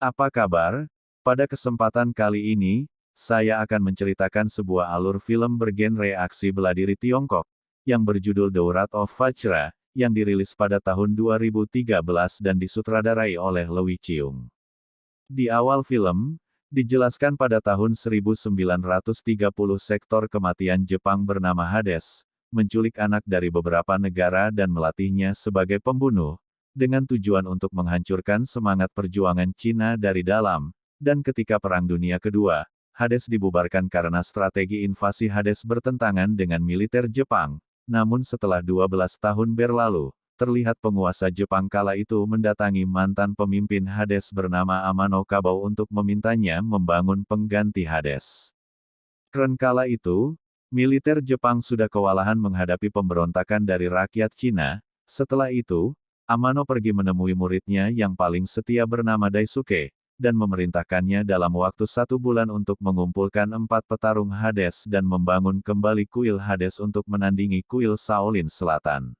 Apa kabar? Pada kesempatan kali ini, saya akan menceritakan sebuah alur film bergenre aksi bela diri Tiongkok, yang berjudul The Wrath of Fajra, yang dirilis pada tahun 2013 dan disutradarai oleh Louis Cheung. Di awal film, dijelaskan pada tahun 1930 sektor kematian Jepang bernama Hades, menculik anak dari beberapa negara dan melatihnya sebagai pembunuh, dengan tujuan untuk menghancurkan semangat perjuangan Cina dari dalam, dan ketika Perang Dunia Kedua, Hades dibubarkan karena strategi invasi Hades bertentangan dengan militer Jepang. Namun setelah 12 tahun berlalu, terlihat penguasa Jepang kala itu mendatangi mantan pemimpin Hades bernama Amano Kabau untuk memintanya membangun pengganti Hades. Kala itu, militer Jepang sudah kewalahan menghadapi pemberontakan dari rakyat Cina. Setelah itu, Amano pergi menemui muridnya yang paling setia bernama Daisuke, dan memerintahkannya dalam waktu 1 bulan untuk mengumpulkan 4 petarung Hades dan membangun kembali kuil Hades untuk menandingi kuil Shaolin Selatan.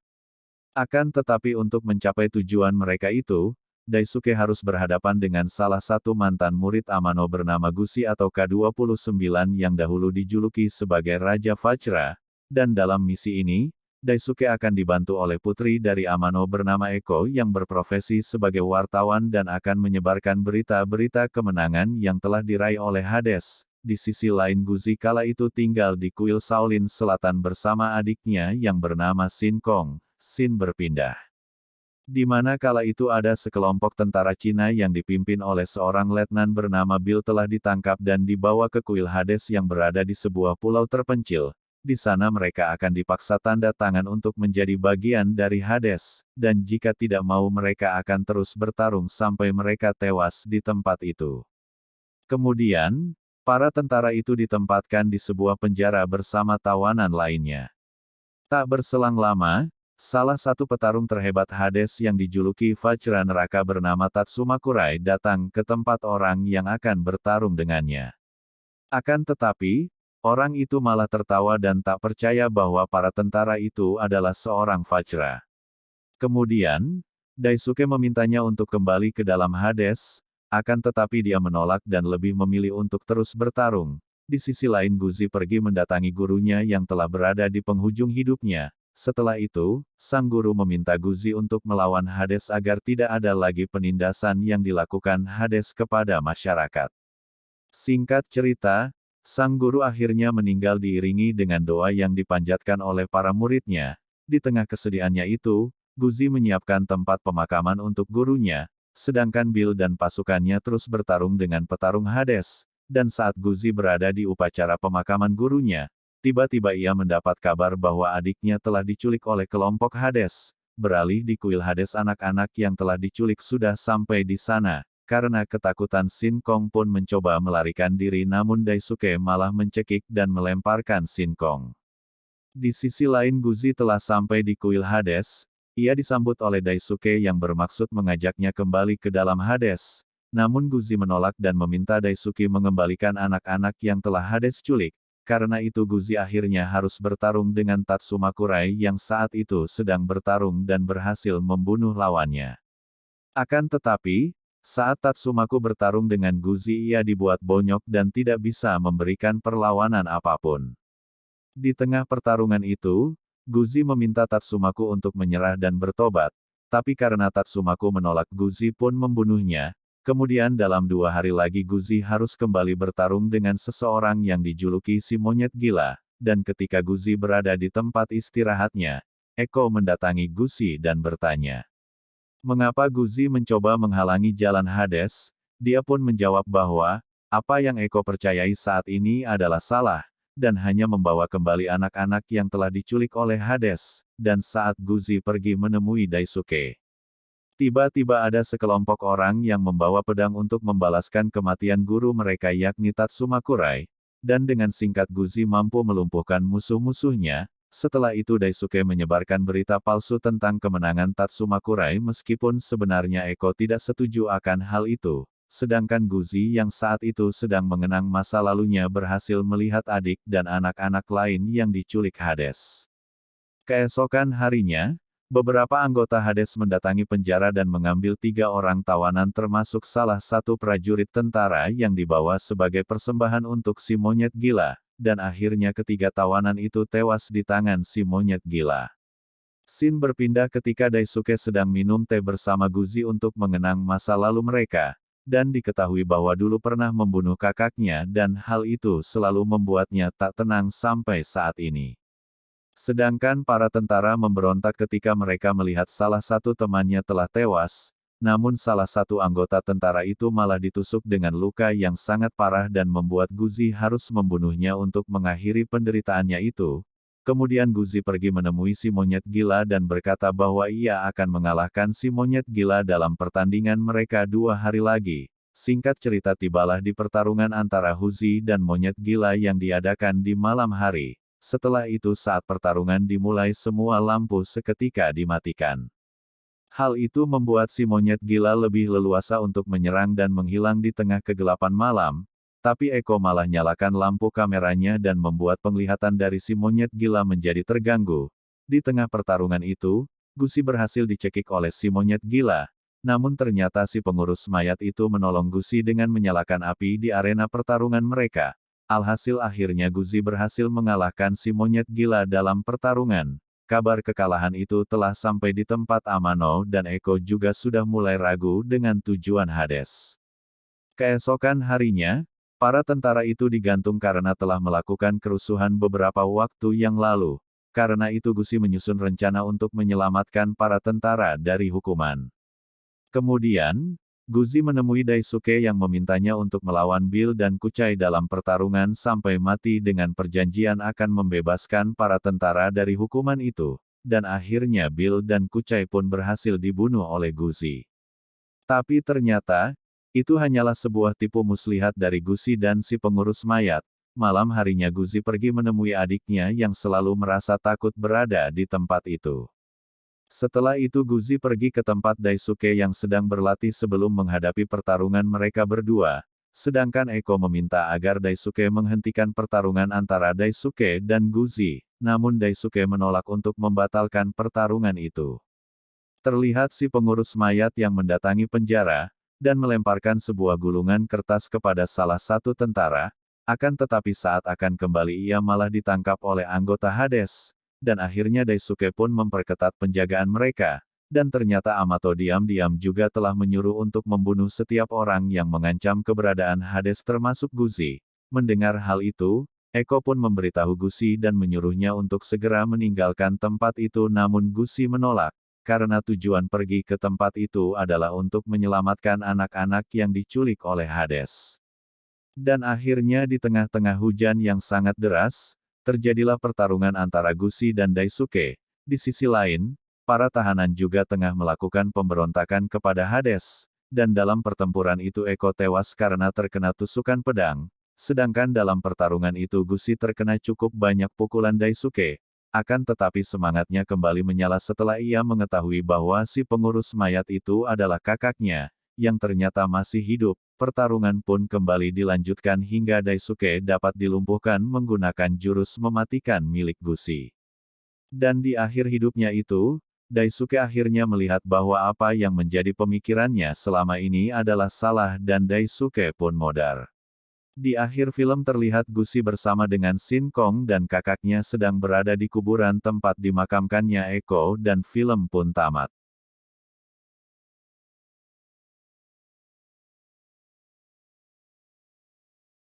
Akan tetapi untuk mencapai tujuan mereka itu, Daisuke harus berhadapan dengan salah satu mantan murid Amano bernama Gushi atau K-29 yang dahulu dijuluki sebagai Raja Fajra, dan dalam misi ini, Daisuke akan dibantu oleh putri dari Amano bernama Eko yang berprofesi sebagai wartawan dan akan menyebarkan berita-berita kemenangan yang telah diraih oleh Hades. Di sisi lain Gushi kala itu tinggal di kuil Shaolin Selatan bersama adiknya yang bernama Shin Kong. Shin berpindah. Di mana kala itu ada sekelompok tentara Cina yang dipimpin oleh seorang letnan bernama Bill telah ditangkap dan dibawa ke kuil Hades yang berada di sebuah pulau terpencil. Di sana mereka akan dipaksa tanda tangan untuk menjadi bagian dari Hades, dan jika tidak mau mereka akan terus bertarung sampai mereka tewas di tempat itu. Kemudian, para tentara itu ditempatkan di sebuah penjara bersama tawanan lainnya. Tak berselang lama, salah satu petarung terhebat Hades yang dijuluki Fajra Neraka bernama Tatsuma Kurai datang ke tempat orang yang akan bertarung dengannya. Akan tetapi, orang itu malah tertawa dan tak percaya bahwa para tentara itu adalah seorang Fajra. Kemudian, Daisuke memintanya untuk kembali ke dalam Hades, akan tetapi dia menolak dan lebih memilih untuk terus bertarung. Di sisi lain Gushi pergi mendatangi gurunya yang telah berada di penghujung hidupnya. Setelah itu, sang guru meminta Gushi untuk melawan Hades agar tidak ada lagi penindasan yang dilakukan Hades kepada masyarakat. Singkat cerita, sang guru akhirnya meninggal diiringi dengan doa yang dipanjatkan oleh para muridnya. Di tengah kesedihannya itu, Gushi menyiapkan tempat pemakaman untuk gurunya, sedangkan Bill dan pasukannya terus bertarung dengan petarung Hades. Dan saat Gushi berada di upacara pemakaman gurunya, tiba-tiba ia mendapat kabar bahwa adiknya telah diculik oleh kelompok Hades. Beralih di kuil Hades anak-anak yang telah diculik sudah sampai di sana. Karena ketakutan Shin Kong pun mencoba melarikan diri namun Daisuke malah mencekik dan melemparkan Shin Kong. Di sisi lain Gushi telah sampai di kuil Hades, ia disambut oleh Daisuke yang bermaksud mengajaknya kembali ke dalam Hades. Namun Gushi menolak dan meminta Daisuke mengembalikan anak-anak yang telah Hades culik. Karena itu Gushi akhirnya harus bertarung dengan Tatsuma Kurai yang saat itu sedang bertarung dan berhasil membunuh lawannya. Akan tetapi, saat Tatsumaku bertarung dengan Gushi ia dibuat bonyok dan tidak bisa memberikan perlawanan apapun. Di tengah pertarungan itu, Gushi meminta Tatsumaku untuk menyerah dan bertobat, tapi karena Tatsumaku menolak Gushi pun membunuhnya. Kemudian dalam 2 hari lagi Gushi harus kembali bertarung dengan seseorang yang dijuluki si monyet gila, dan ketika Gushi berada di tempat istirahatnya, Eko mendatangi Gushi dan bertanya, mengapa Gushi mencoba menghalangi jalan Hades? Dia pun menjawab bahwa, apa yang Eko percayai saat ini adalah salah, dan hanya membawa kembali anak-anak yang telah diculik oleh Hades, dan saat Gushi pergi menemui Daisuke. Tiba-tiba ada sekelompok orang yang membawa pedang untuk membalaskan kematian guru mereka yakni Tatsuma Kurai, dan dengan singkat Gushi mampu melumpuhkan musuh-musuhnya. Setelah itu Daisuke menyebarkan berita palsu tentang kemenangan Tatsuma Kurai meskipun sebenarnya Eko tidak setuju akan hal itu, sedangkan Gushi yang saat itu sedang mengenang masa lalunya berhasil melihat adik dan anak-anak lain yang diculik Hades. Keesokan harinya, Beberapa anggota Hades mendatangi penjara dan mengambil 3 orang tawanan termasuk salah satu prajurit tentara yang dibawa sebagai persembahan untuk si monyet gila, dan akhirnya ketiga tawanan itu tewas di tangan si monyet gila. Scene berpindah ketika Daisuke sedang minum teh bersama Guzi untuk mengenang masa lalu mereka, dan diketahui bahwa dulu pernah membunuh kakaknya dan hal itu selalu membuatnya tak tenang sampai saat ini. Sedangkan para tentara memberontak ketika mereka melihat salah satu temannya telah tewas, namun salah satu anggota tentara itu malah ditusuk dengan luka yang sangat parah dan membuat Guzi harus membunuhnya untuk mengakhiri penderitaannya itu. Kemudian Guzi pergi menemui si monyet gila dan berkata bahwa ia akan mengalahkan si monyet gila dalam pertandingan mereka 2 hari lagi. Singkat cerita tibalah di pertarungan antara Huzi dan monyet gila yang diadakan di malam hari. Setelah itu saat pertarungan dimulai semua lampu seketika dimatikan. Hal itu membuat si monyet gila lebih leluasa untuk menyerang dan menghilang di tengah kegelapan malam, tapi Eko malah nyalakan lampu kameranya dan membuat penglihatan dari si monyet gila menjadi terganggu. Di tengah pertarungan itu, Guzi berhasil dicekik oleh si monyet gila, namun ternyata si pengurus mayat itu menolong Guzi dengan menyalakan api di arena pertarungan mereka. Alhasil akhirnya Guzi berhasil mengalahkan si monyet gila dalam pertarungan. Kabar kekalahan itu telah sampai di tempat Amano dan Eko juga sudah mulai ragu dengan tujuan Hades. Keesokan harinya, para tentara itu digantung karena telah melakukan kerusuhan beberapa waktu yang lalu. Karena itu Guzi menyusun rencana untuk menyelamatkan para tentara dari hukuman. Kemudian, Guzi menemui Daisuke yang memintanya untuk melawan Bill dan Kuchai dalam pertarungan sampai mati dengan perjanjian akan membebaskan para tentara dari hukuman itu, dan akhirnya Bill dan Kuchai pun berhasil dibunuh oleh Guzi. Tapi ternyata, itu hanyalah sebuah tipu muslihat dari Guzi dan si pengurus mayat. Malam harinya Guzi pergi menemui adiknya yang selalu merasa takut berada di tempat itu. Setelah itu Guzi pergi ke tempat Daisuke yang sedang berlatih sebelum menghadapi pertarungan mereka berdua, sedangkan Eko meminta agar Daisuke menghentikan pertarungan antara Daisuke dan Guzi, namun Daisuke menolak untuk membatalkan pertarungan itu. Terlihat si pengurus mayat yang mendatangi penjara, dan melemparkan sebuah gulungan kertas kepada salah satu tentara, akan tetapi saat akan kembali ia malah ditangkap oleh anggota Hades. Dan akhirnya Daisuke pun memperketat penjagaan mereka, dan ternyata Amato diam-diam juga telah menyuruh untuk membunuh setiap orang yang mengancam keberadaan Hades termasuk Guzi. Mendengar hal itu, Eko pun memberitahu Guzi dan menyuruhnya untuk segera meninggalkan tempat itu namun Guzi menolak, karena tujuan pergi ke tempat itu adalah untuk menyelamatkan anak-anak yang diculik oleh Hades. Dan akhirnya di tengah-tengah hujan yang sangat deras, terjadilah pertarungan antara Guzi dan Daisuke. Di sisi lain, para tahanan juga tengah melakukan pemberontakan kepada Hades, dan dalam pertempuran itu Eko tewas karena terkena tusukan pedang, sedangkan dalam pertarungan itu Guzi terkena cukup banyak pukulan Daisuke. Akan tetapi semangatnya kembali menyala setelah ia mengetahui bahwa si pengurus mayat itu adalah kakaknya, yang ternyata masih hidup. Pertarungan pun kembali dilanjutkan hingga Daisuke dapat dilumpuhkan menggunakan jurus mematikan milik Guzi. Dan di akhir hidupnya itu, Daisuke akhirnya melihat bahwa apa yang menjadi pemikirannya selama ini adalah salah dan Daisuke pun modar. Di akhir film terlihat Guzi bersama dengan Shin Kong dan kakaknya sedang berada di kuburan tempat dimakamkannya Eko dan film pun tamat.